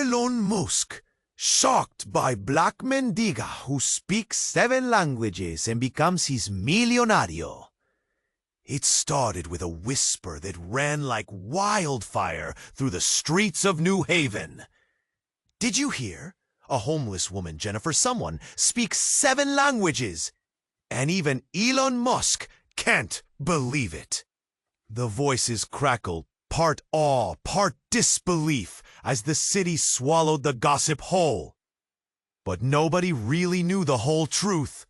Elon Musk, shocked by Black Mendiga who speaks 7 languages and becomes his milionario. It started with a whisper that ran like wildfire through the streets of New Haven. Did you hear? A homeless woman, Jennifer, someone, speaks 7 languages. And even Elon Musk can't believe it. The voices crackled, part awe, part disbelief, as the city swallowed the gossip whole. But nobody really knew the whole truth.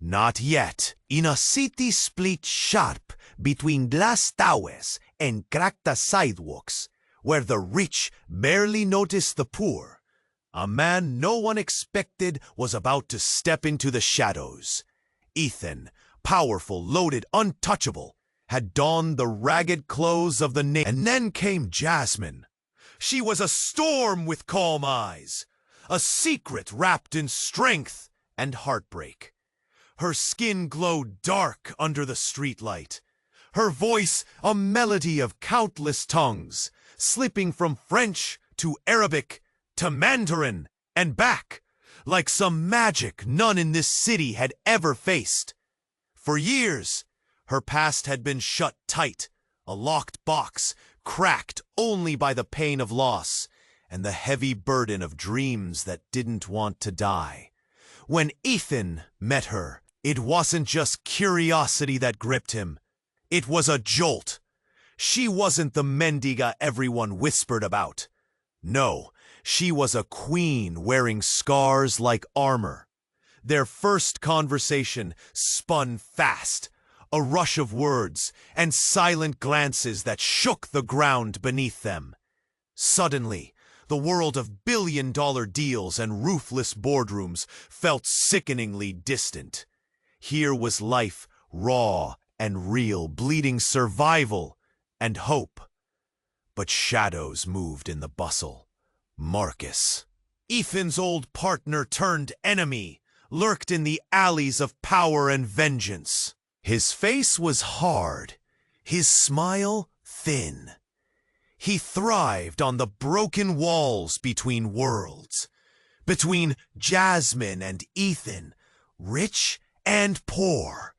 Not yet. In a city split sharp between glass towers and cracked sidewalks, where the rich barely noticed the poor, a man no one expected was about to step into the shadows. Ethan, powerful, loaded, untouchable, had donned the ragged clothes of the and then came Jasmine. She was a storm with calm eyes, a secret wrapped in strength and heartbreak. Her skin glowed dark under the streetlight, her voice a melody of countless tongues, slipping from French to Arabic to Mandarin and back, like some magic none in this city had ever faced. For years, her past had been shut tight, a locked box, cracked only by the pain of loss and the heavy burden of dreams that didn't want to die. When Ethan met her, it wasn't just curiosity that gripped him. It was a jolt. She wasn't the Mendiga everyone whispered about. No, she was a queen wearing scars like armor. Their first conversation spun fast, a rush of words and silent glances that shook the ground beneath them. Suddenly, the world of billion-dollar deals and ruthless boardrooms felt sickeningly distant. Here was life, raw and real, bleeding survival and hope. But shadows moved in the bustle. Marcus, Ethan's old partner turned enemy, lurked in the alleys of power and vengeance. His face was hard, his smile thin. He thrived on the broken walls between worlds, between Jasmine and Ethan, rich and poor.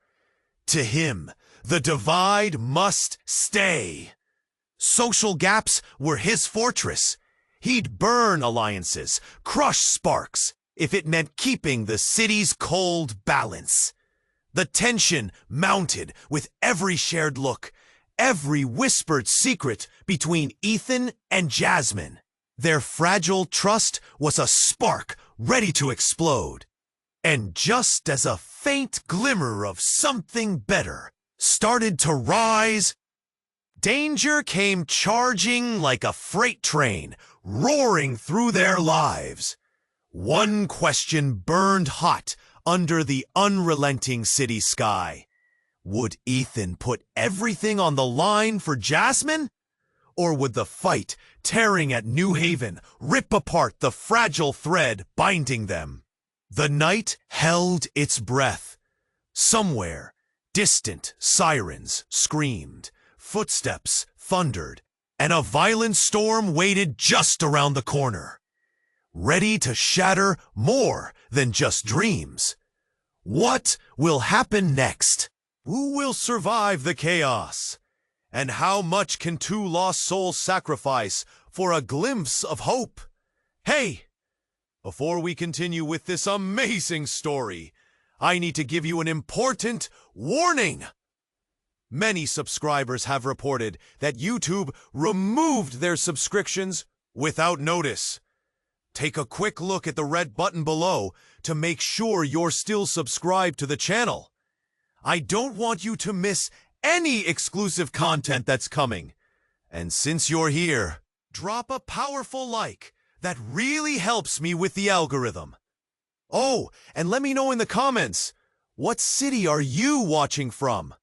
To him, the divide must stay. Social gaps were his fortress. He'd burn alliances, crush sparks, if it meant keeping the city's cold balance. The tension mounted with every shared look, every whispered secret between Ethan and Jasmine. Their fragile trust was a spark ready to explode. And just as a faint glimmer of something better started to rise, danger came charging like a freight train, roaring through their lives. One question burned hot under the unrelenting city sky. Would Ethan put everything on the line for Jasmine? Or would the fight tearing at New Haven rip apart the fragile thread binding them? The night held its breath. Somewhere, distant sirens screamed, footsteps thundered, and a violent storm waited just around the corner, ready to shatter more than just dreams. What will happen next? Who will survive the chaos? And how much can 2 lost souls sacrifice for a glimpse of hope? Hey! Before we continue with this amazing story, I need to give you an important warning. Many subscribers have reported that YouTube removed their subscriptions without notice. Take a quick look at the red button below to make sure you're still subscribed to the channel. I don't want you to miss any exclusive content that's coming. And since you're here, drop a powerful like. That really helps me with the algorithm. Oh, and let me know in the comments, what city are you watching from?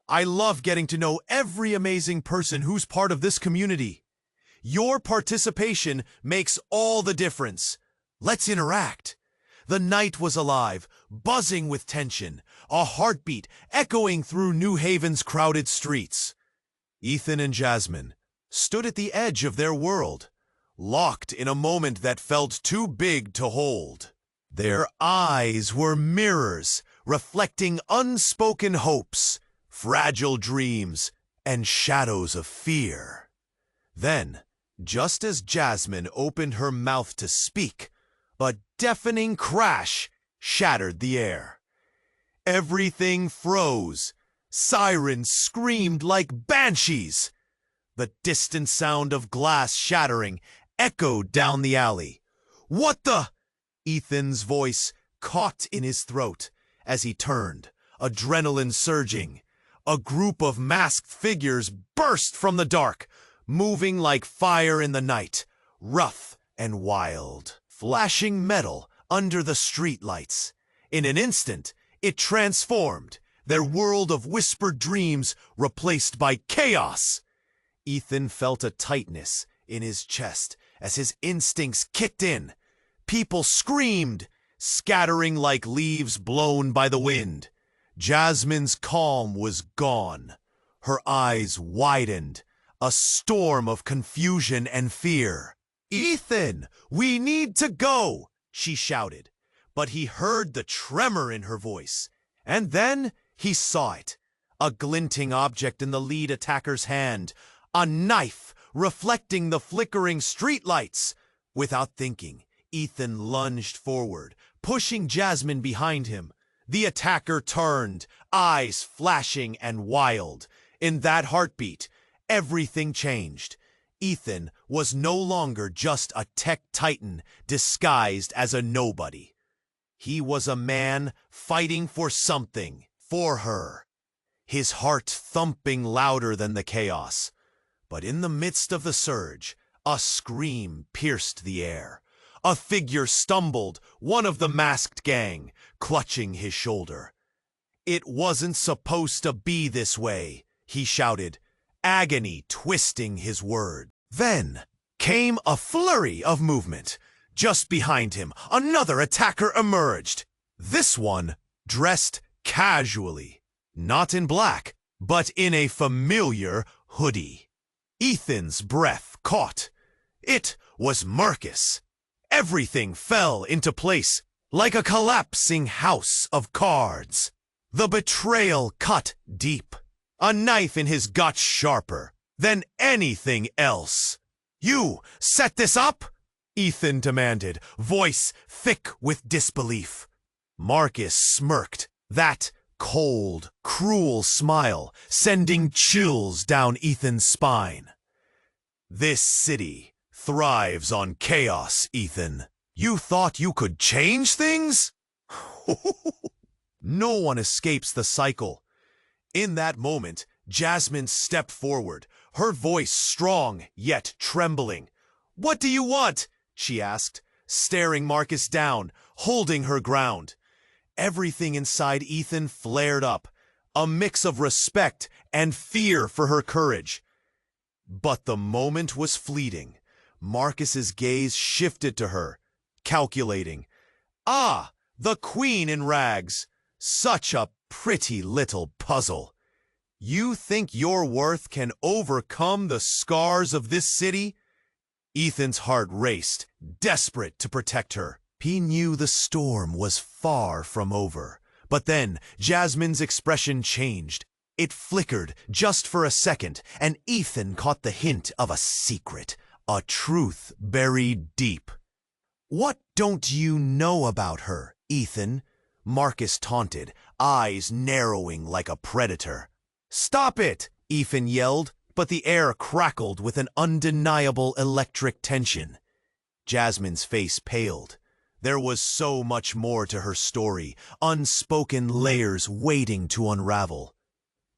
I love getting to know every amazing person who's part of this community. Your participation makes all the difference. Let's interact. The night was alive, buzzing with tension, a heartbeat echoing through New Haven's crowded streets. Ethan and Jasmine stood at the edge of their world, locked in a moment that felt too big to hold. Their eyes were mirrors, reflecting unspoken hopes, fragile dreams, and shadows of fear. Then, just as Jasmine opened her mouth to speak, a deafening crash shattered the air. Everything froze. Sirens screamed like banshees. The distant sound of glass shattering echoed down the alley. "What the?" Ethan's voice caught in his throat as he turned, adrenaline surging. A group of masked figures burst from the dark, moving like fire in the night, rough and wild, flashing metal under the streetlights. In an instant, it transformed, their world of whispered dreams replaced by chaos. Ethan felt a tightness in his chest as his instincts kicked in. People screamed, scattering like leaves blown by the wind. Jasmine's calm was gone. Her eyes widened, a storm of confusion and fear. "Ethan, we need to go!" she shouted, but he heard the tremor in her voice. And then he saw it, a glinting object in the lead attacker's hand, a knife reflecting the flickering streetlights. Without thinking, Ethan lunged forward, pushing Jasmine behind him. The attacker turned, eyes flashing and wild. In that heartbeat, everything changed. Ethan was no longer just a tech titan disguised as a nobody. He was a man fighting for something, for her. His heart thumping louder than the chaos. But in the midst of the surge, a scream pierced the air. A figure stumbled, one of the masked gang, clutching his shoulder. "It wasn't supposed to be this way," he shouted, agony twisting his words. Then came a flurry of movement. Just behind him, another attacker emerged. This one dressed casually, not in black, but in a familiar hoodie. Ethan's breath caught. It was Marcus. Everything fell into place like a collapsing house of cards. The betrayal cut deep, a knife in his gut sharper than anything else. "You set this up?" Ethan demanded, voice thick with disbelief. Marcus smirked, that cold, cruel smile sending chills down Ethan's spine. "This city thrives on chaos, Ethan. You thought you could change things?" No one escapes the cycle. In that moment, Jasmine stepped forward, her voice strong yet trembling. "What do you want?" she asked, staring Marcus down, holding her ground. Everything inside Ethan flared up, a mix of respect and fear for her courage. But the moment was fleeting. Marcus's gaze shifted to her, calculating. "Ah, the queen in rags. Such a pretty little puzzle. You think your worth can overcome the scars of this city?" Ethan's heart raced, desperate to protect her. He knew the storm was far from over. But then Jasmine's expression changed. It flickered just for a second, and Ethan caught the hint of a secret, a truth buried deep. "What don't you know about her, Ethan?" Marcus taunted, eyes narrowing like a predator. "Stop it!" Ethan yelled, but the air crackled with an undeniable electric tension. Jasmine's face paled. There was so much more to her story, unspoken layers waiting to unravel.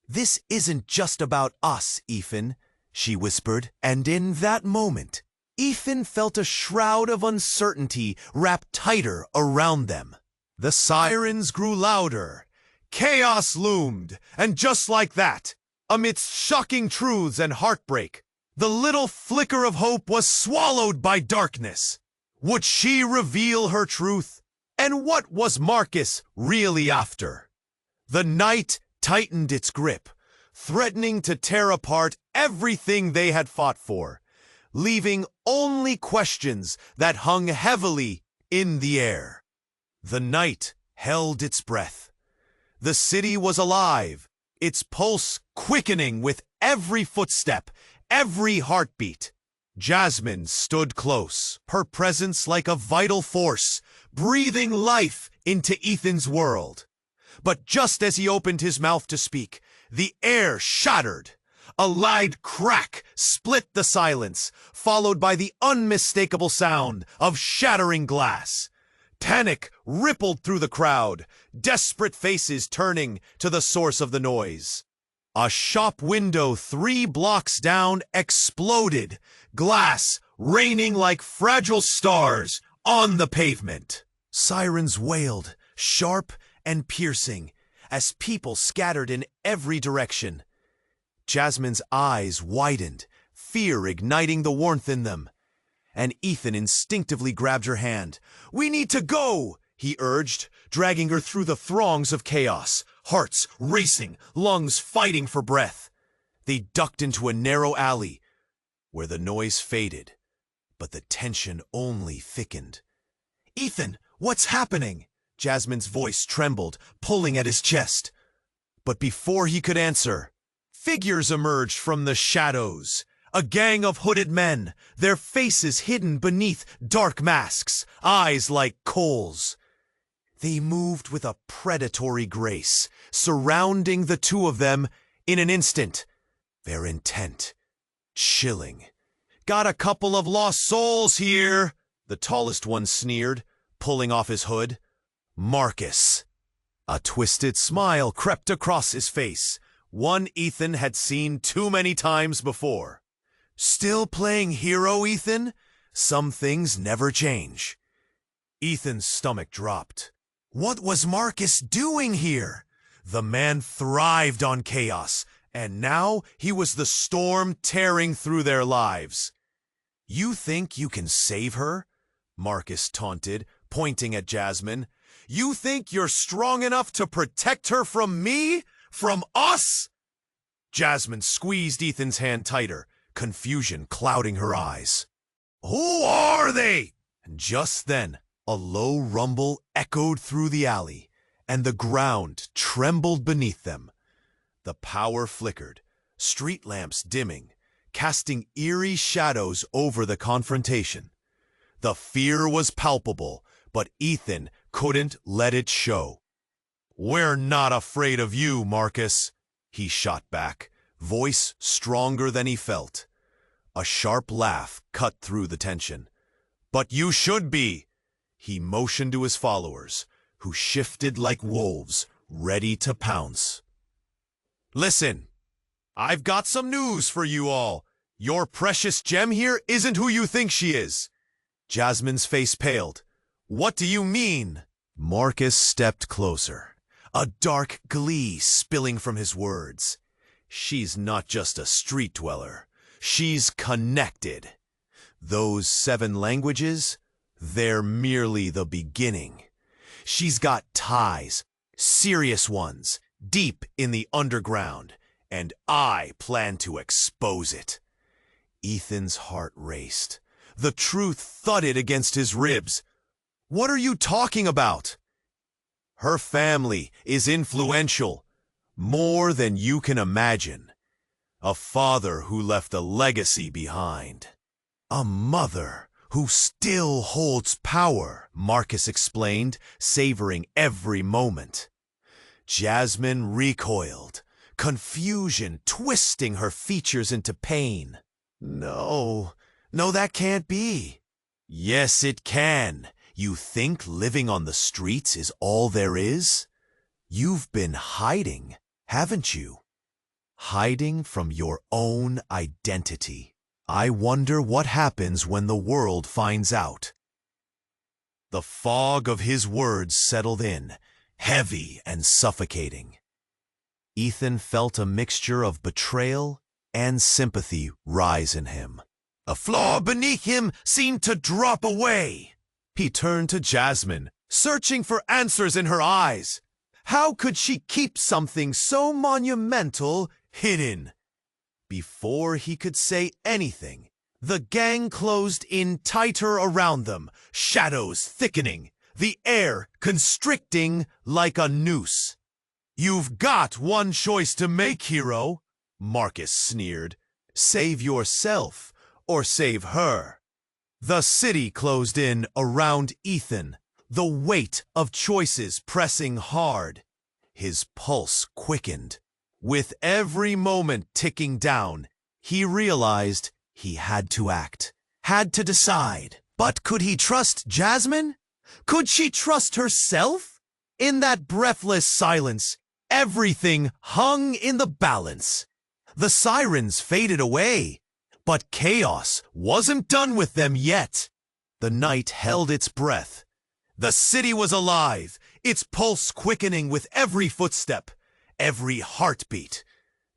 "This isn't just about us, Ethan," she whispered, and in that moment, Ethan felt a shroud of uncertainty wrap tighter around them. The sirens grew louder. Chaos loomed, and just like that, amidst shocking truths and heartbreak, the little flicker of hope was swallowed by darkness. Would she reveal her truth? And what was Marcus really after? The night tightened its grip, threatening to tear apart everything they had fought for. leaving only questions that hung heavily in the air. The night held its breath. The city was alive, its pulse quickening with every footstep, every heartbeat. Jasmine stood close, her presence like a vital force, breathing life into Ethan's world. But just as he opened his mouth to speak, the air shattered. A loud crack split the silence, followed by the unmistakable sound of shattering glass. Panic rippled through the crowd, desperate faces turning to the source of the noise. A shop window 3 blocks down exploded, glass raining like fragile stars on the pavement. Sirens wailed, sharp and piercing, as people scattered in every direction. Jasmine's eyes widened, fear igniting the warmth in them. And Ethan instinctively grabbed her hand. "We need to go," he urged, dragging her through the throngs of chaos, hearts racing, lungs fighting for breath. They ducked into a narrow alley, where the noise faded, but the tension only thickened. "Ethan, what's happening?" Jasmine's voice trembled, pulling at his chest. But before he could answer, figures emerged from the shadows. A gang of hooded men, their faces hidden beneath dark masks, eyes like coals. They moved with a predatory grace, surrounding the two of them in an instant. Their intent, chilling. "Got a couple of lost souls here," the tallest one sneered, pulling off his hood. "Marcus." A twisted smile crept across his face, one Ethan had seen too many times before. "Still playing hero, Ethan? Some things never change." Ethan's stomach dropped. What was Marcus doing here? The man thrived on chaos, and now he was the storm tearing through their lives. "You think you can save her?" Marcus taunted, pointing at Jasmine. "You think you're strong enough to protect her from me? From us?" Jasmine squeezed Ethan's hand tighter, confusion clouding her eyes. "Who are they?" And just then, a low rumble echoed through the alley, and the ground trembled beneath them. The power flickered, street lamps dimming, casting eerie shadows over the confrontation. The fear was palpable, but Ethan couldn't let it show. "We're not afraid of you, Marcus," he shot back, voice stronger than he felt. A sharp laugh cut through the tension. "But you should be." He motioned to his followers, who shifted like wolves, ready to pounce. "Listen, I've got some news for you all. Your precious gem here isn't who you think she is." Jasmine's face paled. "What do you mean?" Marcus stepped closer, a dark glee spilling from his words. "She's not just a street dweller. She's connected. Those 7 languages, they're merely the beginning. She's got ties, serious ones, deep in the underground, and I plan to expose it." Ethan's heart raced. The truth thudded against his ribs. "What are you talking about?" "Her family is influential, more than you can imagine. A father who left a legacy behind. A mother who still holds power," Marcus explained, savoring every moment. Jasmine recoiled, confusion twisting her features into pain. No, that can't be." "Yes, it can. You think living on the streets is all there is? You've been hiding, haven't you? Hiding from your own identity. I wonder what happens when the world finds out." The fog of his words settled in, heavy and suffocating. Ethan felt a mixture of betrayal and sympathy rise in him. A flaw beneath him seemed to drop away. He turned to Jasmine, searching for answers in her eyes. How could she keep something so monumental hidden? Before he could say anything, The gang closed in tighter around them, shadows thickening, the air constricting like a noose. "You've got one choice to make, hero," Marcus sneered. "Save yourself or save her." The city closed in around Ethan, the weight of choices pressing hard. His pulse quickened. With every moment ticking down, he realized he had to act, had to decide. But could he trust Jasmine? Could she trust herself? In that breathless silence, everything hung in the balance. The sirens faded away, but chaos wasn't done with them yet. The night held its breath. The city was alive, its pulse quickening with every footstep, every heartbeat.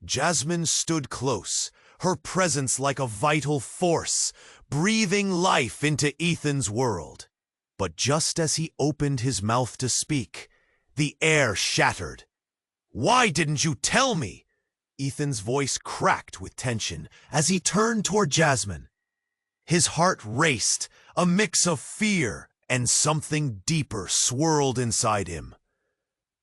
Jasmine stood close, her presence like a vital force, breathing life into Ethan's world. But just as he opened his mouth to speak, the air shattered. "Why didn't you tell me?" Ethan's voice cracked with tension as he turned toward Jasmine. His heart raced, a mix of fear and something deeper swirled inside him.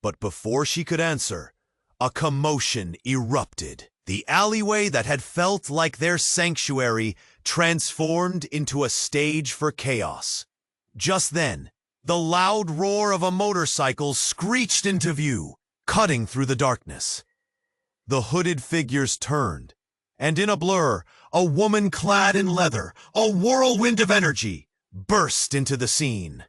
But before she could answer, a commotion erupted. The alleyway that had felt like their sanctuary transformed into a stage for chaos. Just then, the loud roar of a motorcycle screeched into view, cutting through the darkness. The hooded figures turned, and in a blur, a woman clad in leather, a whirlwind of energy, burst into the scene.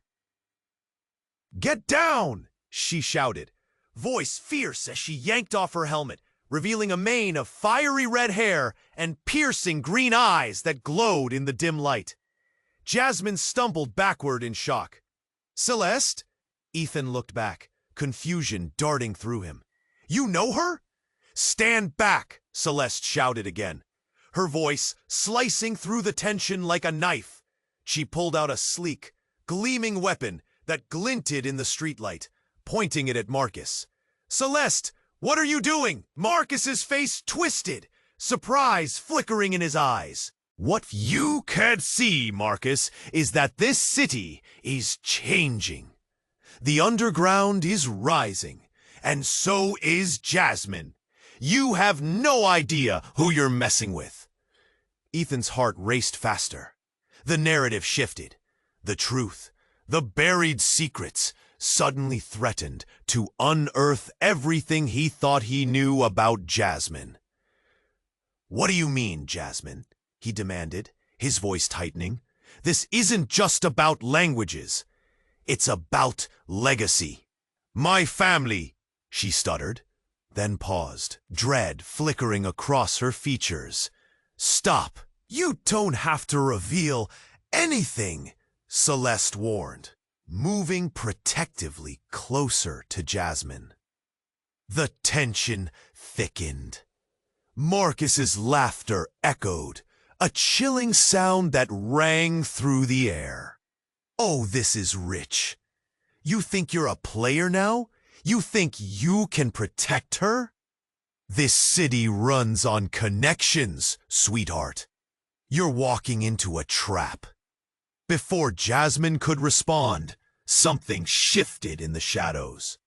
"Get down!" she shouted, voice fierce as she yanked off her helmet, revealing a mane of fiery red hair and piercing green eyes that glowed in the dim light. Jasmine stumbled backward in shock. "Celeste?" Ethan looked back, confusion darting through him. "You know her?" "Stand back!" Celeste shouted again, her voice slicing through the tension like a knife. She pulled out a sleek, gleaming weapon that glinted in the streetlight, pointing it at Marcus. "Celeste, what are you doing?" Marcus's face twisted, surprise flickering in his eyes. "What you can't see, Marcus, is that this city is changing. The underground is rising, and so is Jasmine. You have no idea who you're messing with." Ethan's heart raced faster. The narrative shifted. The truth, the buried secrets, suddenly threatened to unearth everything he thought he knew about Jasmine. "What do you mean, Jasmine?" he demanded, his voice tightening. "This isn't just about languages. It's about legacy." "My family," she stuttered, then paused, dread flickering across her features. "Stop. You don't have to reveal anything," Celeste warned, moving protectively closer to Jasmine. The tension thickened. Marcus's laughter echoed, a chilling sound that rang through the air. "Oh, this is rich. You think you're a player now? You think you can protect her? This city runs on connections, sweetheart. You're walking into a trap." Before Jasmine could respond, something shifted in the shadows.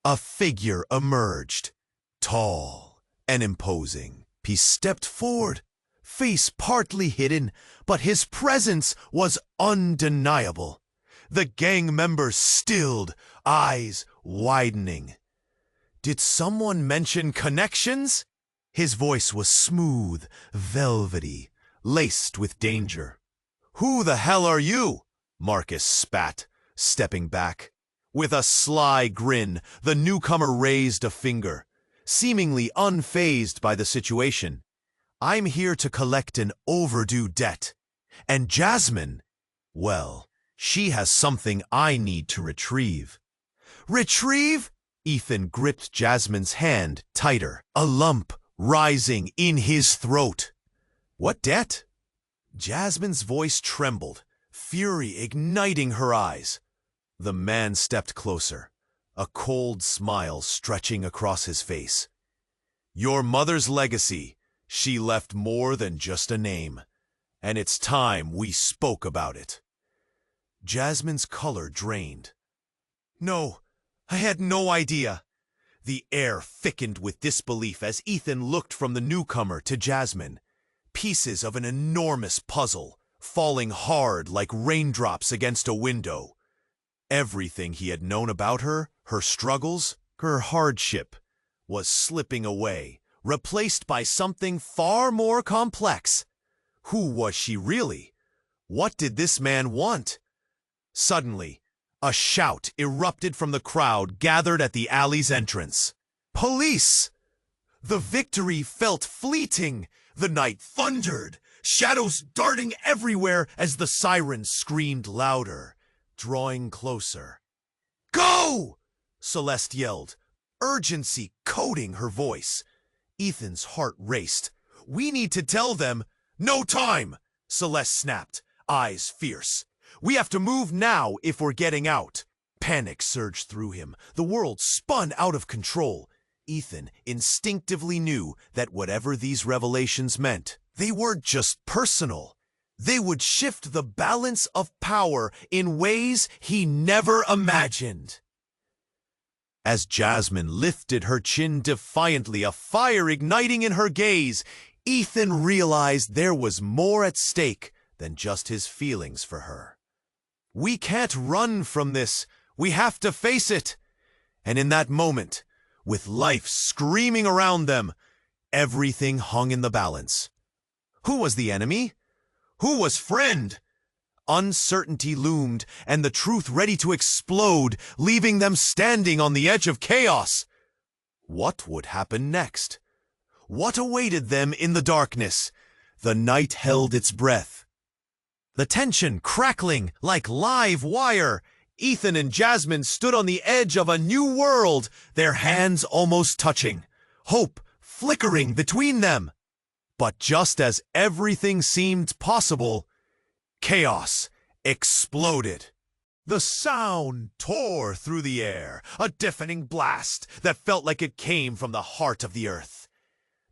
A figure emerged, tall and imposing. He stepped forward, face partly hidden, but his presence was undeniable. The gang members stilled, eyes widening. "Did someone mention connections?" His voice was smooth, velvety, laced with danger. "Who the hell are you?" Marcus spat, stepping back. With a sly grin, the newcomer raised a finger, seemingly unfazed by the situation. "I'm here to collect an overdue debt. And Jasmine, well, she has something I need to retrieve." "Retrieve?" Ethan gripped Jasmine's hand tighter, a lump rising in his throat. "What debt?" Jasmine's voice trembled, fury igniting her eyes. The man stepped closer, a cold smile stretching across his face. "Your mother's legacy. She left more than just a name. and it's time we spoke about it." Jasmine's color drained. "No, I had no idea." The air thickened with disbelief as Ethan looked from the newcomer to Jasmine. Pieces of an enormous puzzle, falling hard like raindrops against a window. Everything he had known about her, her struggles, her hardship, was slipping away, replaced by something far more complex. Who was she really? What did this man want? Suddenly, a shout erupted from the crowd gathered at the alley's entrance. "Police!" The victory felt fleeting. The night thundered, shadows darting everywhere as the sirens screamed louder, drawing closer. "Go!" Celeste yelled, urgency coating her voice. Ethan's heart raced. "We need to tell them." "No time!" Celeste snapped, eyes fierce. "We have to move now if we're getting out." Panic surged through him. The world spun out of control. Ethan instinctively knew that whatever these revelations meant, they weren't just personal. They would shift the balance of power in ways he never imagined. As Jasmine lifted her chin defiantly, a fire igniting in her gaze, Ethan realized there was more at stake than just his feelings for her. "We can't run from this. We have to face it." And in that moment, with life screaming around them, everything hung in the balance. Who was the enemy? Who was friend? Uncertainty loomed, and the truth ready to explode, leaving them standing on the edge of chaos. What would happen next? What awaited them in the darkness? The night held its breath. The tension crackling like live wire. Ethan and Jasmine stood on the edge of a new world, their hands almost touching, hope flickering between them. But just as everything seemed possible, chaos exploded. The sound tore through the air, a deafening blast that felt like it came from the heart of the earth.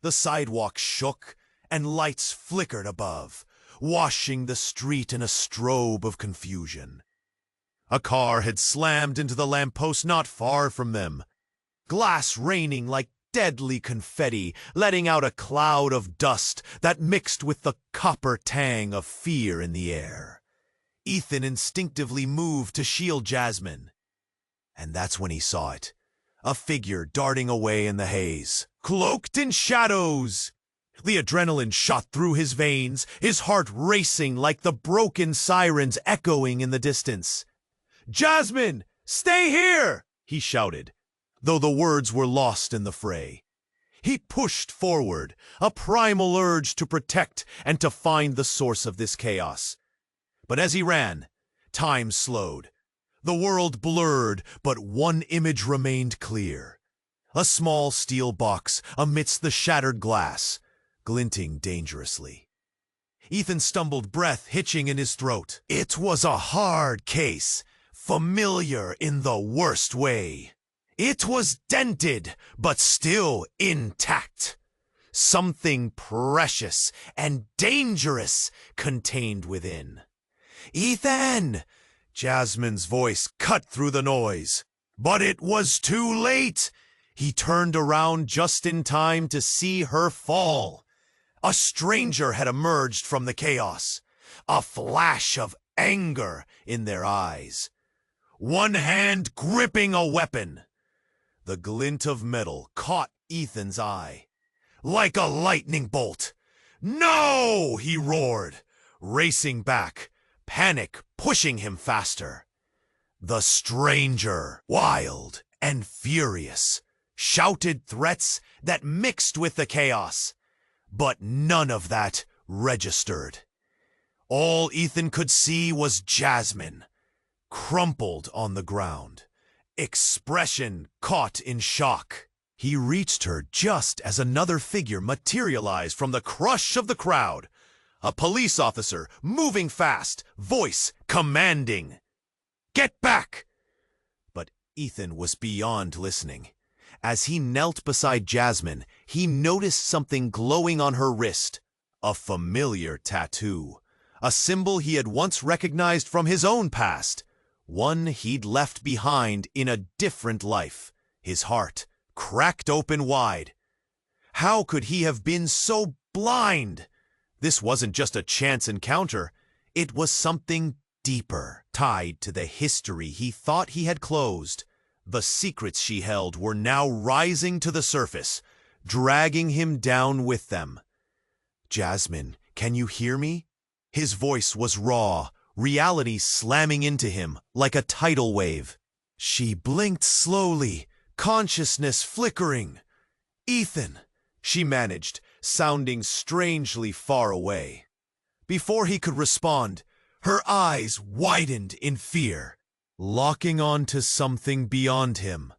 The sidewalk shook, and lights flickered above, washing the street in a strobe of confusion. A car had slammed into the lamppost not far from them, glass raining like deadly confetti, letting out a cloud of dust that mixed with the copper tang of fear in the air. Ethan instinctively moved to shield Jasmine. And that's when he saw it. A figure darting away in the haze, cloaked in shadows. The adrenaline shot through his veins, his heart racing like the broken sirens echoing in the distance. "Jasmine, stay here!" he shouted, though the words were lost in the fray. He pushed forward, a primal urge to protect and to find the source of this chaos. But as he ran, time slowed. The world blurred, but one image remained clear. A small steel box amidst the shattered glass, glinting dangerously. Ethan stumbled, breath hitching in his throat. It was a hard case, familiar in the worst way. It was dented, but still intact. Something precious and dangerous contained within. "Ethan!" Jasmine's voice cut through the noise. But it was too late. He turned around just in time to see her fall. A stranger had emerged from the chaos, a flash of anger in their eyes. One hand gripping a weapon. The glint of metal caught Ethan's eye. Like a lightning bolt. "No!" he roared, racing back, panic pushing him faster. The stranger, wild and furious, shouted threats that mixed with the chaos. But none of that registered. All Ethan could see was Jasmine, crumpled on the ground, expression caught in shock. He reached her just as another figure materialized from the crush of the crowd. A police officer, moving fast, voice commanding. "Get back!" But Ethan was beyond listening. As he knelt beside Jasmine, he noticed something glowing on her wrist. A familiar tattoo. a symbol he had once recognized from his own past, one he'd left behind in a different life, his heart cracked open wide. How could he have been so blind? This wasn't just a chance encounter, it was something deeper, tied to the history he thought he had closed. The secrets she held were now rising to the surface, dragging him down with them. "Jasmine, can you hear me?" His voice was raw, reality slamming into him like a tidal wave. She blinked slowly, consciousness flickering. "Ethan," she managed, sounding strangely far away. Before he could respond, her eyes widened in fear, locking on to something beyond him.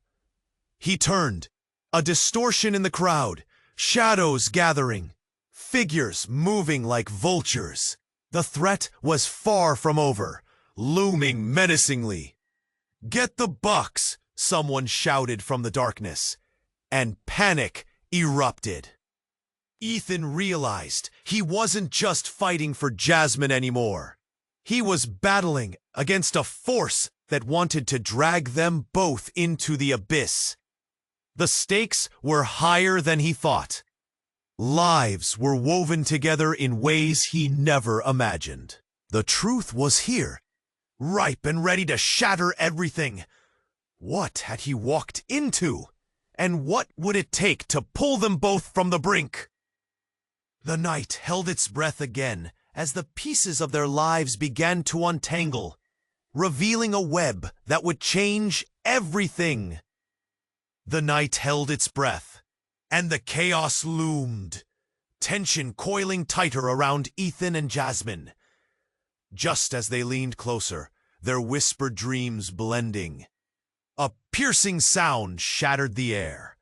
He turned, a distortion in the crowd, shadows gathering, figures moving like vultures. The threat was far from over, looming menacingly. "Get the box!" someone shouted from the darkness, and panic erupted. Ethan realized he wasn't just fighting for Jasmine anymore. He was battling against a force that wanted to drag them both into the abyss. The stakes were higher than he thought. Lives were woven together in ways he never imagined. The truth was here, ripe and ready to shatter everything. What had he walked into? And what would it take to pull them both from the brink? The night held its breath again as the pieces of their lives began to untangle, revealing a web that would change everything. The night held its breath, and the chaos loomed, tension coiling tighter around Ethan and Jasmine. Just as they leaned closer, their whispered dreams blending, a piercing sound shattered the air.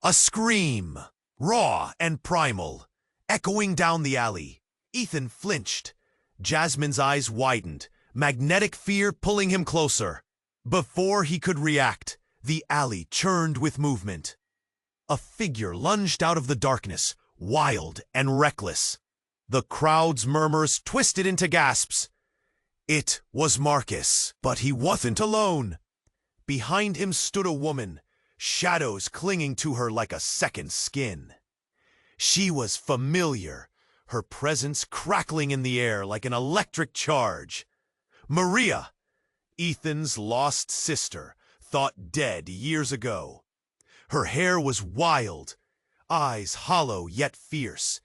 A scream, raw and primal, echoing down the alley. Ethan flinched. Jasmine's eyes widened, magnetic fear pulling him closer. Before he could react, the alley churned with movement. A figure lunged out of the darkness, wild and reckless. The crowd's murmurs twisted into gasps. It was Marcus, but he wasn't alone. Behind him stood a woman, shadows clinging to her like a second skin. She was familiar, her presence crackling in the air like an electric charge. Maria, Ethan's lost sister, thought dead years ago. Her hair was wild, eyes hollow yet fierce.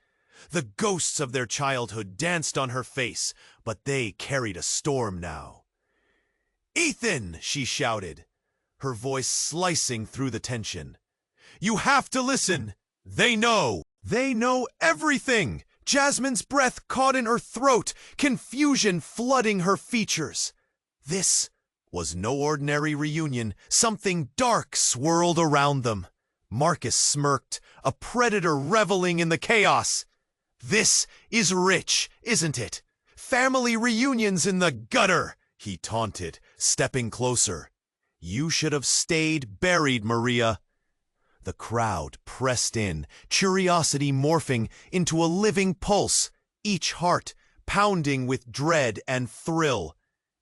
The ghosts of their childhood danced on her face, but they carried a storm now. "Ethan!" she shouted, her voice slicing through the tension. "You have to listen! They know! They know everything!" Jasmine's breath caught in her throat, confusion flooding her features. This was no ordinary reunion. Something dark swirled around them. Marcus smirked, a predator reveling in the chaos. "This is rich, isn't it? Family reunions in the gutter," he taunted, stepping closer. "You should have stayed buried, Maria." The crowd pressed in, curiosity morphing into a living pulse, each heart pounding with dread and thrill.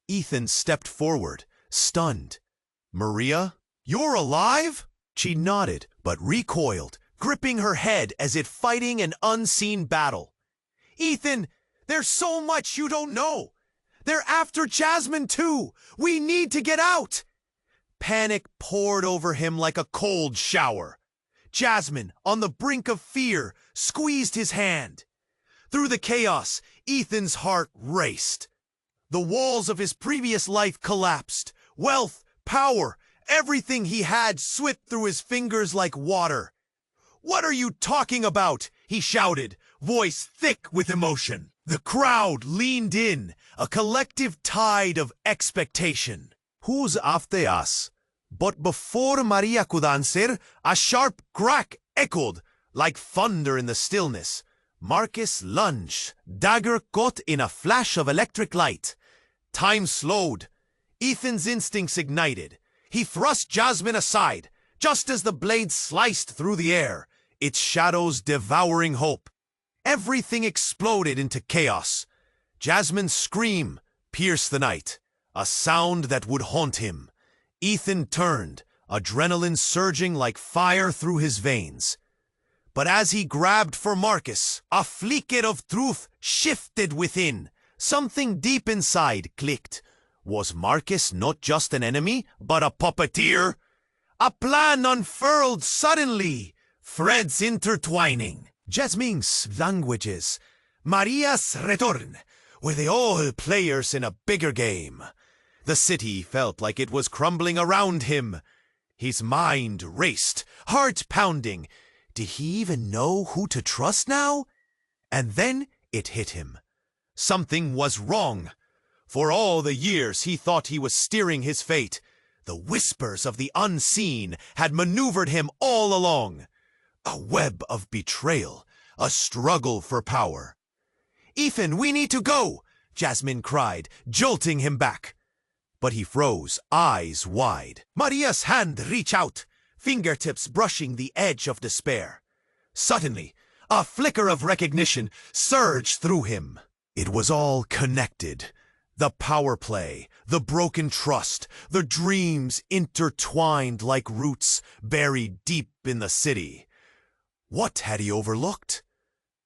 Ethan stepped forward, stunned. "Maria, you're alive?" She nodded, but recoiled, gripping her head as if fighting an unseen battle. "Ethan, there's so much you don't know. They're after Jasmine too. We need to get out." Panic poured over him like a cold shower. Jasmine, on the brink of fear, squeezed his hand. Through the chaos, Ethan's heart raced. The walls of his previous life collapsed. Wealth, power, everything he had slipped through his fingers like water. "What are you talking about?" he shouted, voice thick with emotion. The crowd leaned in, a collective tide of expectation. "Who's after us?" But before Maria could answer, a sharp crack echoed like thunder in the stillness. Marcus lunged, dagger caught in a flash of electric light. Time slowed. Ethan's instincts ignited. He thrust Jasmine aside, just as the blade sliced through the air, its shadows devouring hope. Everything exploded into chaos. Jasmine's scream pierced the night, a sound that would haunt him. Ethan turned, adrenaline surging like fire through his veins. But as he grabbed for Marcus, a flicker of truth shifted within. Something deep inside clicked. Was Marcus not just an enemy, but a puppeteer? A plan unfurled suddenly, threads intertwining. Jasmine's languages, Maria's return, were they all players in a bigger game? The city felt like it was crumbling around him. His mind raced, heart pounding. Did he even know who to trust now? And then it hit him. Something was wrong. For all the years he thought he was steering his fate, the whispers of the unseen had maneuvered him all along. A web of betrayal, a struggle for power. "Ethan, we need to go!" Jasmine cried, jolting him back. But he froze, eyes wide. Maria's hand reached out, fingertips brushing the edge of despair. Suddenly, a flicker of recognition surged through him. It was all connected. The power play, the broken trust, the dreams intertwined like roots buried deep in the city. What had he overlooked?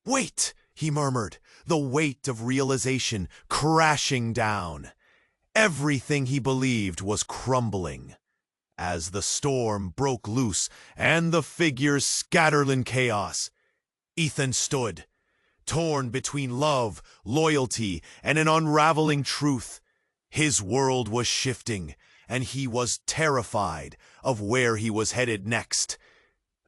"Wait," he murmured, the weight of realization crashing down. Everything he believed was crumbling. As the storm broke loose and the figures scattered in chaos, Ethan stood, torn between love, loyalty, and an unraveling truth. His world was shifting, and he was terrified of where he was headed next.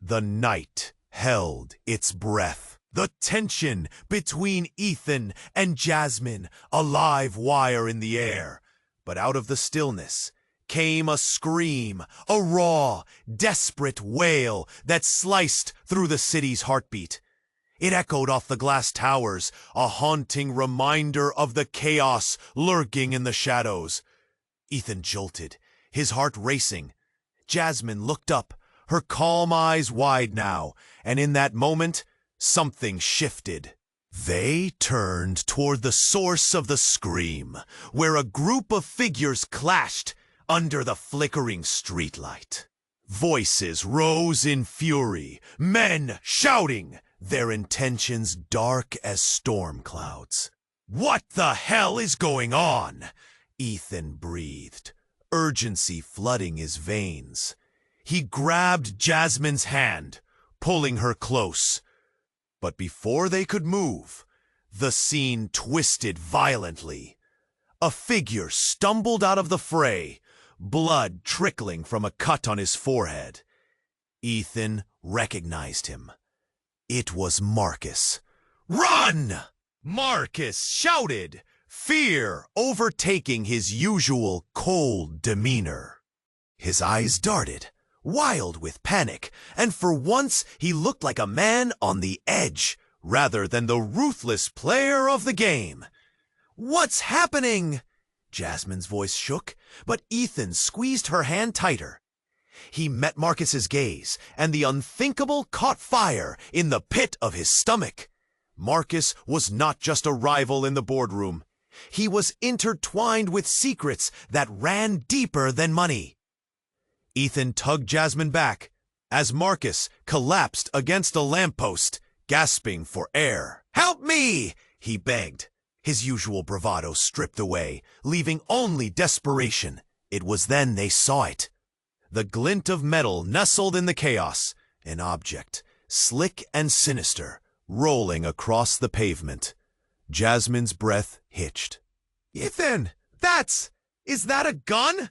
The night held its breath. The tension between Ethan and Jasmine, a live wire in the air. But out of the stillness came a scream, a raw, desperate wail that sliced through the city's heartbeat. It echoed off the glass towers, a haunting reminder of the chaos lurking in the shadows. Ethan jolted, his heart racing. Jasmine looked up, her calm eyes wide now, and in that moment, something shifted. They turned toward the source of the scream, where a group of figures clashed under the flickering streetlight. Voices rose in fury, men shouting, their intentions dark as storm clouds. "What the hell is going on?" Ethan breathed, urgency flooding his veins. He grabbed Jasmine's hand, pulling her close. But before they could move, the scene twisted violently. A figure stumbled out of the fray, blood trickling from a cut on his forehead. Ethan recognized him. It was Marcus. "Run!" Marcus shouted, fear overtaking his usual cold demeanor. His eyes darted, wild with panic, and for once he looked like a man on the edge, rather than the ruthless player of the game. "What's happening?" Jasmine's voice shook, but Ethan squeezed her hand tighter. He met Marcus's gaze, and the unthinkable caught fire in the pit of his stomach. Marcus was not just a rival in the boardroom. He was intertwined with secrets that ran deeper than money. Ethan tugged Jasmine back as Marcus collapsed against a lamppost, gasping for air. "Help me!" he begged, his usual bravado stripped away, leaving only desperation. It was then they saw it. The glint of metal nestled in the chaos, an object, slick and sinister, rolling across the pavement. Jasmine's breath hitched. "Ethan, is that a gun?"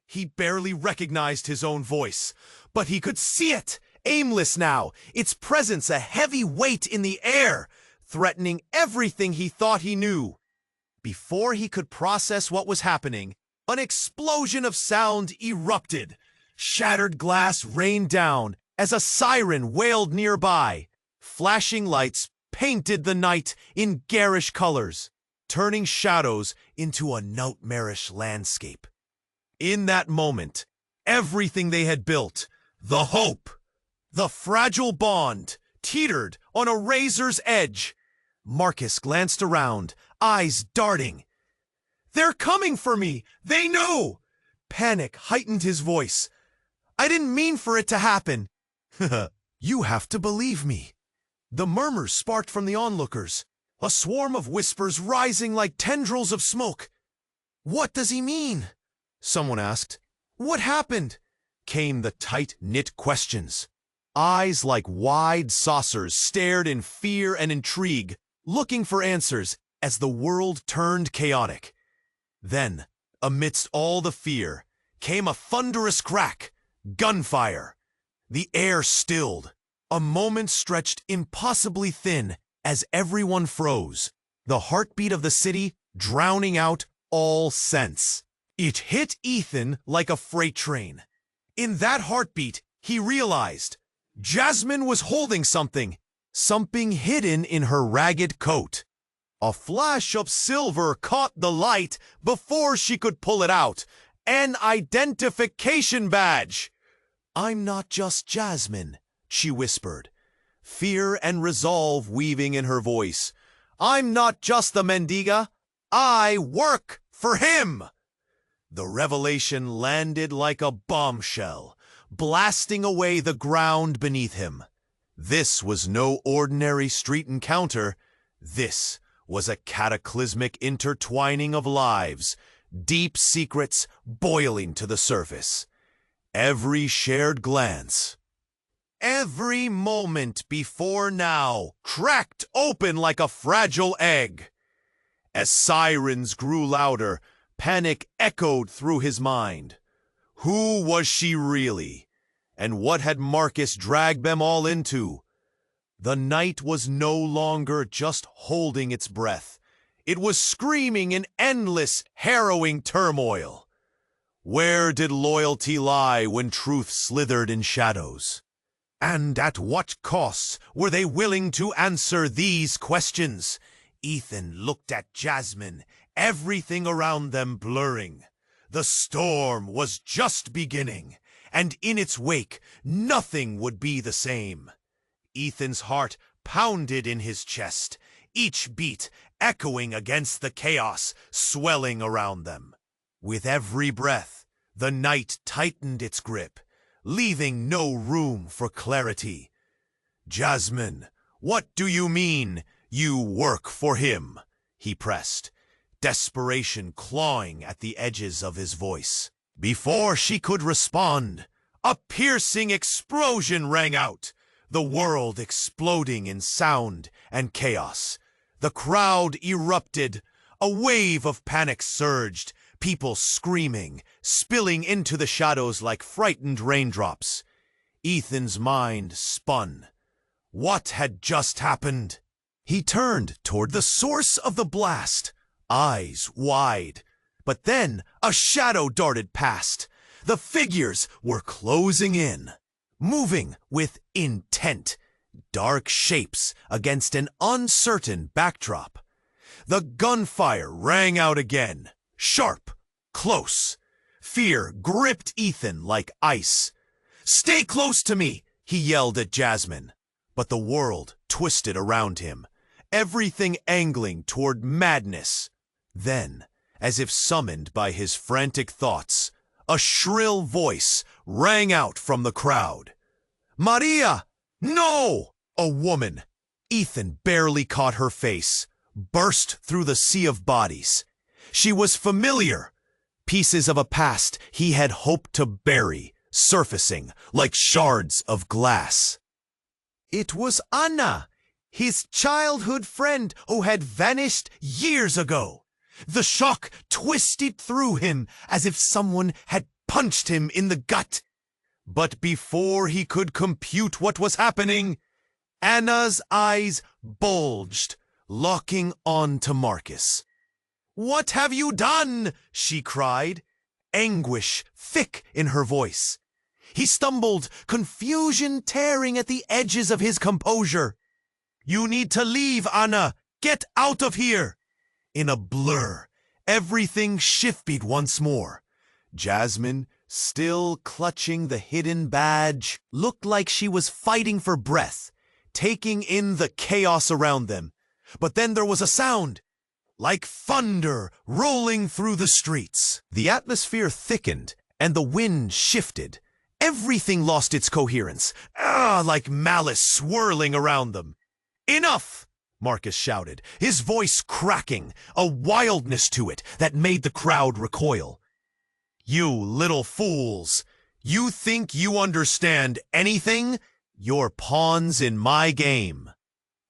He barely recognized his own voice, but he could see it, aimless now, its presence a heavy weight in the air, threatening everything he thought he knew. Before he could process what was happening, an explosion of sound erupted. Shattered glass rained down as a siren wailed nearby. Flashing lights painted the night in garish colors, turning shadows into a nightmarish landscape. In that moment, everything they had built, the hope, the fragile bond, teetered on a razor's edge. Marcus glanced around, eyes darting. "They're coming for me! They know!" Panic heightened his voice. "I didn't mean for it to happen." "You have to believe me." The murmurs sparked from the onlookers, a swarm of whispers rising like tendrils of smoke. "What does he mean?" someone asked. "What happened?" came the tight-knit questions. Eyes like wide saucers stared in fear and intrigue, looking for answers as the world turned chaotic. Then, amidst all the fear, came a thunderous crack, gunfire. The air stilled. A moment stretched impossibly thin as everyone froze, the heartbeat of the city drowning out all sense. It hit Ethan like a freight train. In that heartbeat, he realized Jasmine was holding something hidden in her ragged coat. A flash of silver caught the light before she could pull it out. An identification badge. "I'm not just Jasmine," she whispered, fear and resolve weaving in her voice. "I'm not just the Mendiga. I work for him." The revelation landed like a bombshell, blasting away the ground beneath him. This was no ordinary street encounter. This was a cataclysmic intertwining of lives, deep secrets boiling to the surface. Every shared glance, every moment before now, cracked open like a fragile egg. As sirens grew louder, panic echoed through his mind. Who was she really? And what had Marcus dragged them all into? The night was no longer just holding its breath. It was screaming in endless, harrowing turmoil. Where did loyalty lie when truth slithered in shadows? And at what cost were they willing to answer these questions? Ethan looked at Jasmine, everything around them blurring. The storm was just beginning, and in its wake, nothing would be the same. Ethan's heart pounded in his chest, each beat echoing against the chaos swelling around them. With every breath, the night tightened its grip, leaving no room for clarity. "Jasmine, what do you mean, you work for him?" he pressed, desperation clawing at the edges of his voice. Before she could respond, a piercing explosion rang out, the world exploding in sound and chaos. The crowd erupted, a wave of panic surged, people screaming, spilling into the shadows like frightened raindrops. Ethan's mind spun. What had just happened? He turned toward the source of the blast, eyes wide. But then a shadow darted past. The figures were closing in, moving with intent, dark shapes against an uncertain backdrop. The gunfire rang out again, sharp, close. Fear gripped Ethan like ice. "Stay close to me," he yelled at Jasmine. But the world twisted around him, everything angling toward madness. Then, as if summoned by his frantic thoughts, a shrill voice rang out from the crowd. "Maria! No!" A woman, Ethan barely caught her face, burst through the sea of bodies. She was familiar. Pieces of a past he had hoped to bury, surfacing like shards of glass. It was Anna, his childhood friend who had vanished years ago. The shock twisted through him as if someone had punched him in the gut. But before he could compute what was happening, Anna's eyes bulged, locking on to Marcus. "What have you done?" she cried, anguish thick in her voice. He stumbled, confusion tearing at the edges of his composure. "You need to leave, Anna. Get out of here." In a blur, everything shifted once more. Jasmine, still clutching the hidden badge, looked like she was fighting for breath, taking in the chaos around them. But then there was a sound. like thunder rolling through the streets. The atmosphere thickened, and the wind shifted. Everything lost its coherence, like malice swirling around them. "Enough!" Marcus shouted, his voice cracking, a wildness to it that made the crowd recoil. "You little fools! You think you understand anything? You're pawns in my game."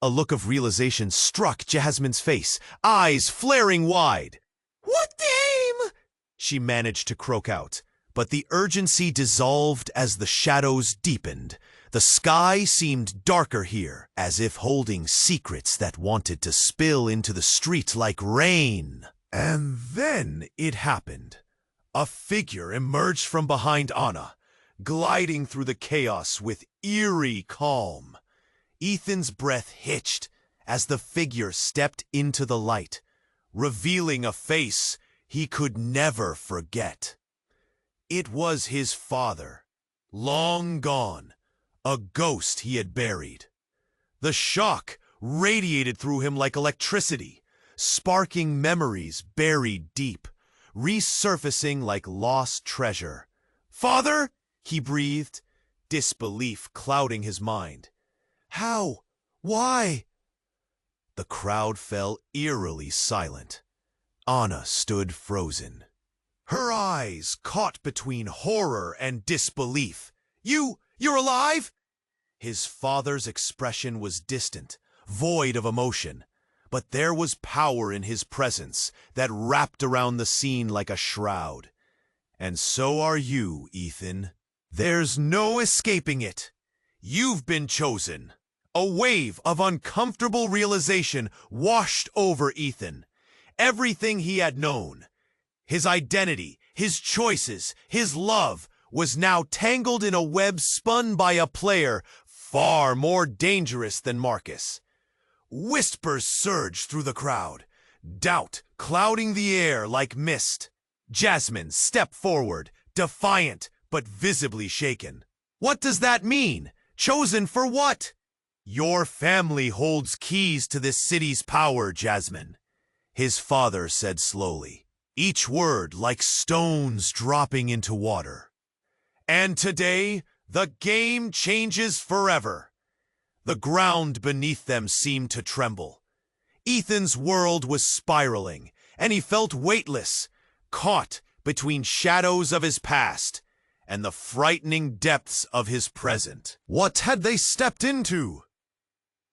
A look of realization struck Jasmine's face, eyes flaring wide. "What game?" she managed to croak out, but the urgency dissolved as the shadows deepened. The sky seemed darker here, as if holding secrets that wanted to spill into the street like rain. And then it happened. A figure emerged from behind Anna, gliding through the chaos with eerie calm. Ethan's breath hitched as the figure stepped into the light, revealing a face he could never forget. It was his father, long gone, a ghost he had buried. The shock radiated through him like electricity, sparking memories buried deep, resurfacing like lost treasure. "Father?" he breathed, disbelief clouding his mind. "How? Why?" The crowd fell eerily silent. Anna stood frozen, her eyes caught between horror and disbelief. You're alive?" His father's expression was distant, void of emotion, but there was power in his presence that wrapped around the scene like a shroud. "And so are you, Ethan. There's no escaping it. You've been chosen." A wave of uncomfortable realization washed over Ethan. Everything he had known, his identity, his choices, his love, was now tangled in a web spun by a player far more dangerous than Marcus. Whispers surged through the crowd, doubt clouding the air like mist. Jasmine stepped forward, defiant but visibly shaken. "What does that mean? Chosen for what?" "Your family holds keys to this city's power, Jasmine," his father said slowly, each word like stones dropping into water. "And today, the game changes forever." The ground beneath them seemed to tremble. Ethan's world was spiraling, and he felt weightless, caught between shadows of his past and the frightening depths of his present. What had they stepped into?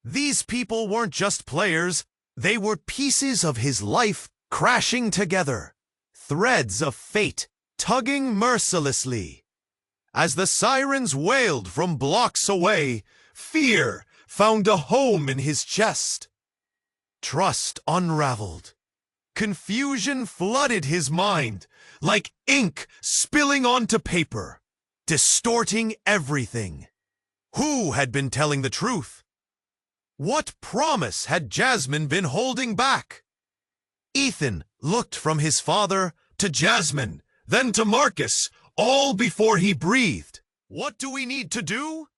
These people weren't just players, they were pieces of his life crashing together, threads of fate tugging mercilessly. As the sirens wailed from blocks away, fear found a home in his chest. Trust unraveled. Confusion flooded his mind, like ink spilling onto paper, distorting everything. Who had been telling the truth? What promise had Jasmine been holding back? Ethan looked from his father to Jasmine, then to Marcus, all before he breathed. "What do we need to do?"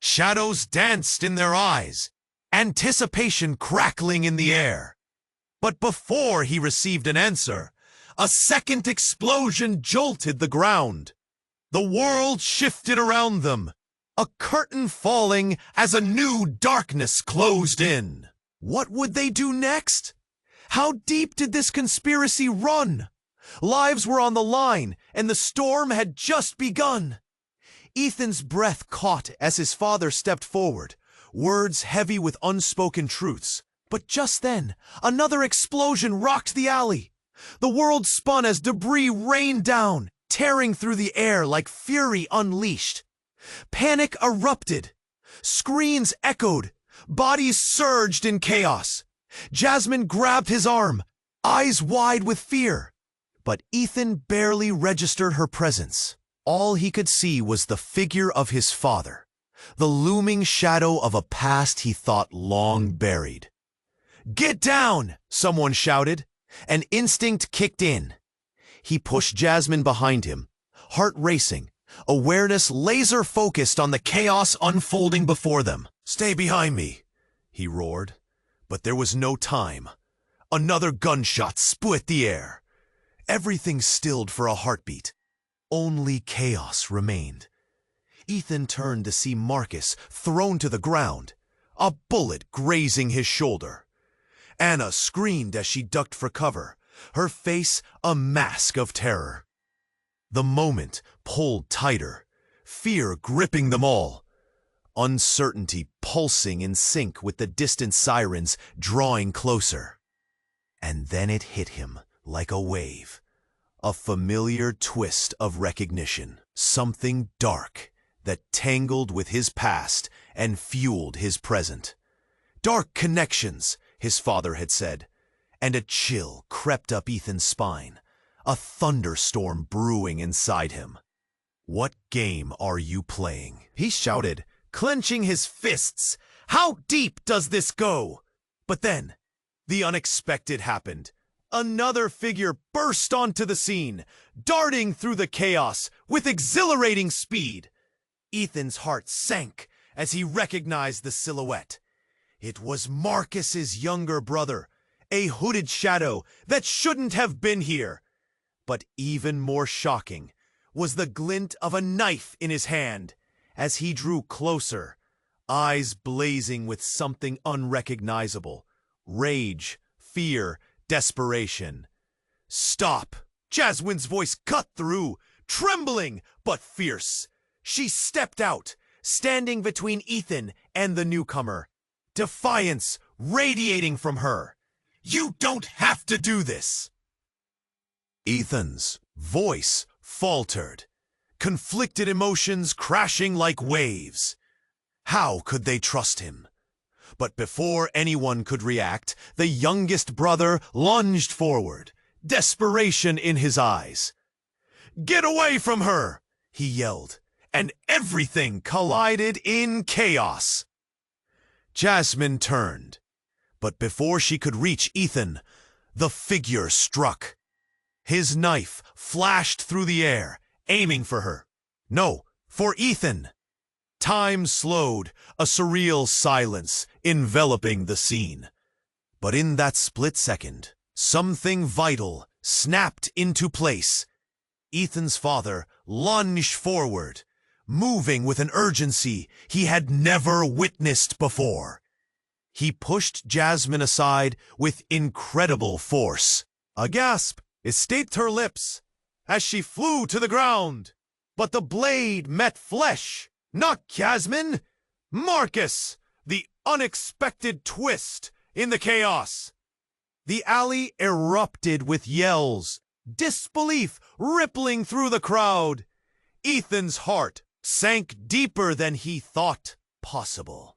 Shadows danced in their eyes, anticipation crackling in the air. But before he received an answer, a second explosion jolted the ground. The world shifted around them, a curtain falling as a new darkness closed in. What would they do next? How deep did this conspiracy run? Lives were on the line, and the storm had just begun. Ethan's breath caught as his father stepped forward, words heavy with unspoken truths. But just then, another explosion rocked the alley. The world spun as debris rained down, tearing through the air like fury unleashed. Panic erupted. Screams echoed. Bodies surged in chaos. Jasmine grabbed his arm, eyes wide with fear. But Ethan barely registered her presence. All he could see was the figure of his father, the looming shadow of a past he thought long buried. "Get down!" someone shouted. An instinct kicked in. He pushed Jasmine behind him, heart racing, awareness laser-focused on the chaos unfolding before them. "Stay behind me," he roared. But there was no time. Another gunshot split the air. Everything stilled for a heartbeat. Only chaos remained. Ethan turned to see Marcus thrown to the ground, a bullet grazing his shoulder. Anna screamed as she ducked for cover, her face a mask of terror. The moment pulled tighter, fear gripping them all, uncertainty pulsing in sync with the distant sirens drawing closer. And then it hit him like a wave, a familiar twist of recognition, something dark that tangled with his past and fueled his present. Dark connections, his father had said, and a chill crept up Ethan's spine, a thunderstorm brewing inside him. "What game are you playing?" he shouted, clenching his fists. "How deep does this go?" But then, the unexpected happened. Another figure burst onto the scene, darting through the chaos with exhilarating speed. Ethan's heart sank as he recognized the silhouette. It was Marcus's younger brother, a hooded shadow that shouldn't have been here. But even more shocking was the glint of a knife in his hand as he drew closer, eyes blazing with something unrecognizable. Rage, fear, desperation. "Stop!" Jasmine's voice cut through, trembling but fierce. She stepped out, standing between Ethan and the newcomer, defiance radiating from her. "You don't have to do this!" Ethan's voice faltered, conflicted emotions crashing like waves. How could they trust him? But before anyone could react, the youngest brother lunged forward, desperation in his eyes. "Get away from her!" he yelled, and everything collided in chaos. Jasmine turned, but before she could reach Ethan, the figure struck. His knife flashed through the air, aiming for her. No, for Ethan. Time slowed, a surreal silence enveloping the scene. But in that split second, something vital snapped into place. Ethan's father lunged forward, moving with an urgency he had never witnessed before. He pushed Jasmine aside with incredible force. A gasp escaped her lips as she flew to the ground. But the blade met flesh. Not Jasmine, Marcus, the unexpected twist in the chaos. The alley erupted with yells, disbelief rippling through the crowd. Ethan's heart sank deeper than he thought possible.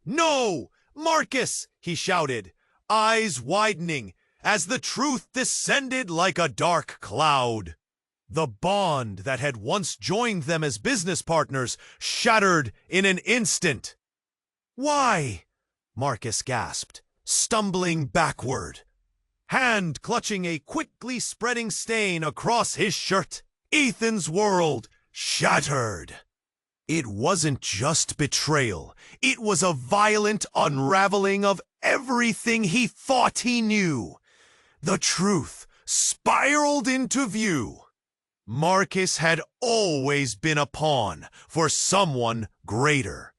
"No, Marcus!" he shouted, eyes widening as the truth descended like a dark cloud. The bond that had once joined them as business partners shattered in an instant. "Why?" Marcus gasped, stumbling backward, hand clutching a quickly spreading stain across his shirt. Ethan's world shattered. It wasn't just betrayal. It was a violent unraveling of everything he thought he knew. The truth spiraled into view. Marcus had always been a pawn for someone greater.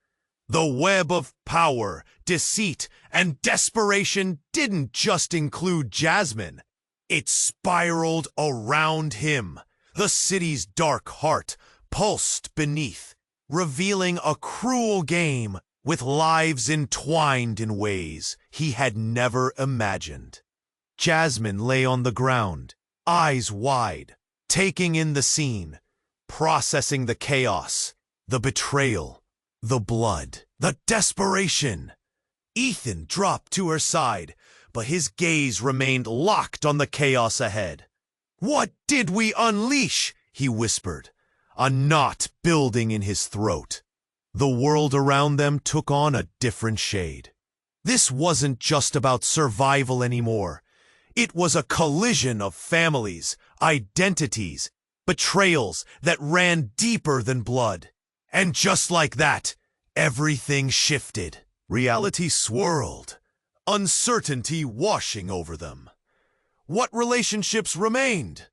The web of power, deceit, and desperation didn't just include Jasmine. It spiraled around him. The city's dark heart pulsed beneath, revealing a cruel game with lives entwined in ways he had never imagined. Jasmine lay on the ground, eyes wide, taking in the scene, processing the chaos, the betrayal, the blood, the desperation. Ethan dropped to her side, but his gaze remained locked on the chaos ahead. "What did we unleash?" he whispered, a knot building in his throat. The world around them took on a different shade. This wasn't just about survival anymore. It was a collision of families, identities, betrayals that ran deeper than blood. And just like that, everything shifted. Reality swirled. uncertainty washing over them. What relationships remained?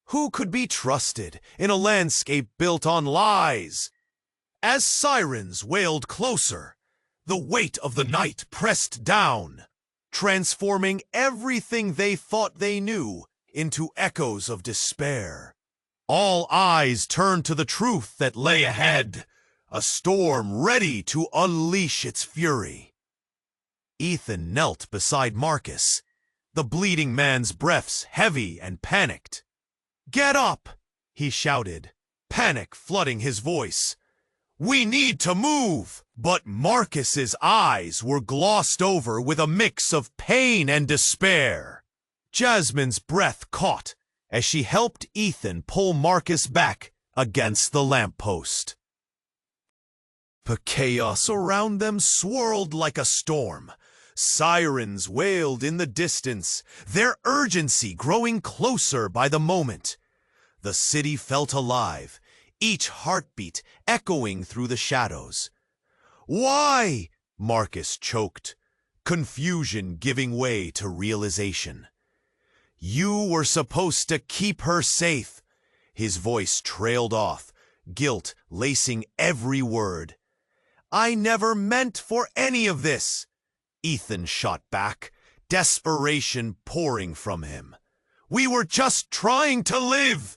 Who could be trusted in a landscape built on lies? As sirens wailed closer, the weight of the night pressed down, transforming everything they thought they knew into echoes of despair. All eyes turned to the truth that lay ahead, a storm ready to unleash its fury. Ethan knelt beside Marcus, the bleeding man's breaths heavy and panicked. "Get up!" he shouted, panic flooding his voice. "We need to move!" But Marcus's eyes were glossed over with a mix of pain and despair. Jasmine's breath caught as she helped Ethan pull Marcus back against the lamppost. The chaos around them swirled like a storm. Sirens wailed in the distance, their urgency growing closer by the moment. The city felt alive, each heartbeat echoing through the shadows. "Why?" Marcus choked, confusion giving way to realization. "You were supposed to keep her safe." His voice trailed off, guilt lacing every word. "I never meant for any of this," Ethan shot back, desperation pouring from him. "We were just trying to live."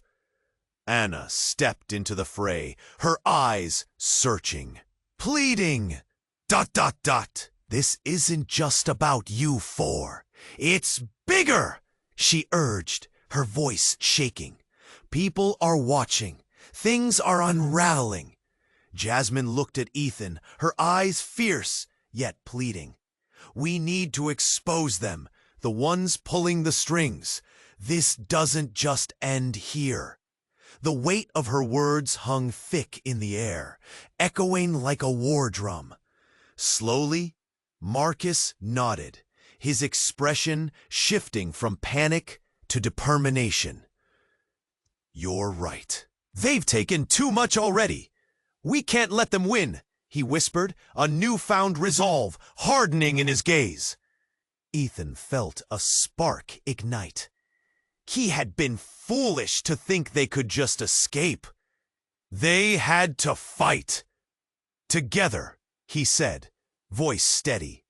Anna stepped into the fray, her eyes searching, pleading. ... "This isn't just about you four. It's bigger," she urged, her voice shaking. "People are watching. Things are unraveling." Jasmine looked at Ethan, her eyes fierce, yet pleading. "We need to expose them, the ones pulling the strings. This doesn't just end here." The weight of her words hung thick in the air, echoing like a war drum. Slowly, Marcus nodded, his expression shifting from panic to determination. "You're right. They've taken too much already. We can't let them win," he whispered, a newfound resolve hardening in his gaze. Ethan felt a spark ignite. He had been foolish to think they could just escape. They had to fight. "Together," he said, voice steady.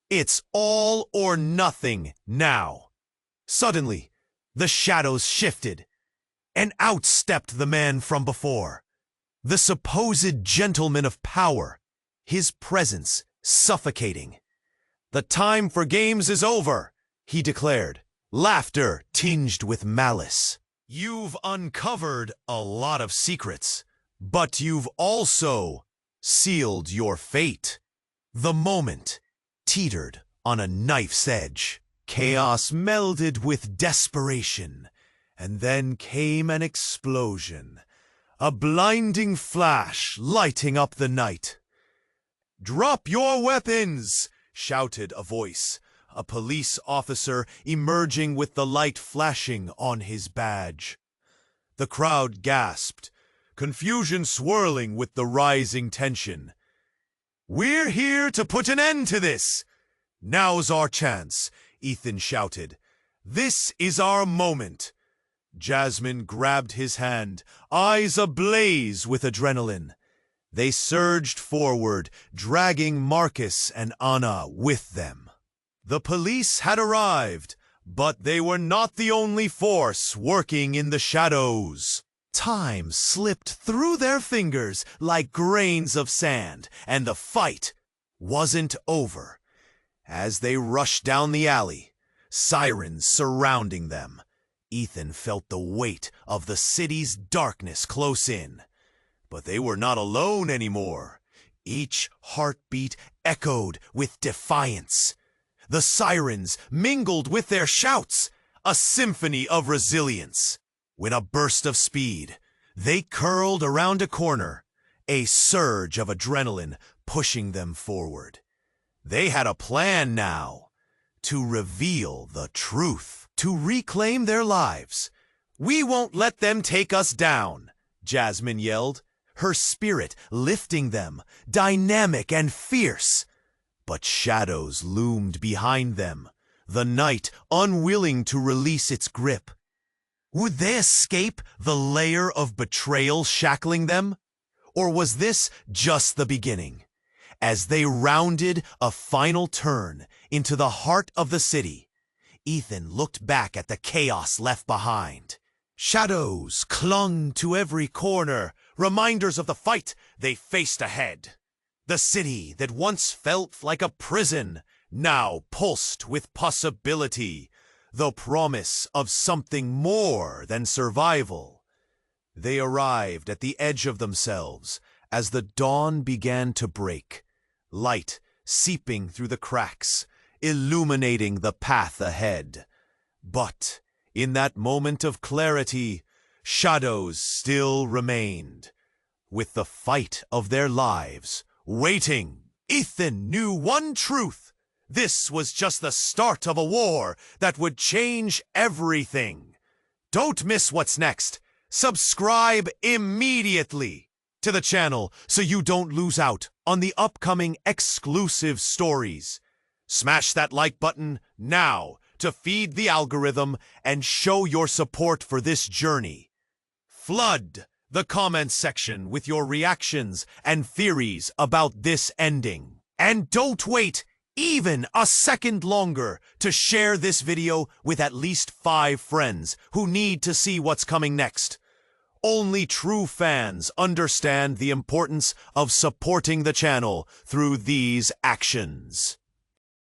"It's all or nothing now." Suddenly, the shadows shifted, and out stepped the man from before. The supposed gentleman of power, his presence suffocating. "The time for games is over," he declared, laughter tinged with malice. "You've uncovered a lot of secrets, but you've also sealed your fate." The moment teetered on a knife's edge. Chaos melded with desperation, and then came an explosion, a blinding flash lighting up the night. "Drop your weapons!" shouted a voice, a police officer emerging with the light flashing on his badge. The crowd gasped, confusion swirling with the rising tension. "We're here to put an end to this! Now's our chance," Ethan shouted. "This is our moment." Jasmine grabbed his hand, eyes ablaze with adrenaline. They surged forward, dragging Marcus and Anna with them. The police had arrived, but they were not the only force working in the shadows. Time slipped through their fingers like grains of sand, and the fight wasn't over. As they rushed down the alley, sirens surrounding them, Ethan felt the weight of the city's darkness close in. But they were not alone anymore. Each heartbeat echoed with defiance. The sirens mingled with their shouts, a symphony of resilience. When a burst of speed, they curled around a corner, a surge of adrenaline pushing them forward. They had a plan now, to reveal the truth, to reclaim their lives. "We won't let them take us down," Jasmine yelled, her spirit lifting them, dynamic and fierce. But shadows loomed behind them, the night unwilling to release its grip. Would they escape the layer of betrayal shackling them? Or was this just the beginning? As they rounded a final turn into the heart of the city, Ethan looked back at the chaos left behind. Shadows clung to every corner, reminders of the fight they faced ahead. The city that once felt like a prison now pulsed with possibility, the promise of something more than survival. They arrived at the edge of themselves as the dawn began to break, light seeping through the cracks, illuminating the path ahead. But in that moment of clarity, shadows still remained. With the fight of their lives waiting, Ethan knew one truth. This was just the start of a war that would change everything. Don't miss what's next. Subscribe immediately to the channel so you don't lose out on the upcoming exclusive stories. Smash that like button now to feed the algorithm and show your support for this journey. Flood the comments section with your reactions and theories about this ending. And don't wait even a second longer to share this video with at least 5 friends who need to see what's coming next. Only true fans understand the importance of supporting the channel through these actions.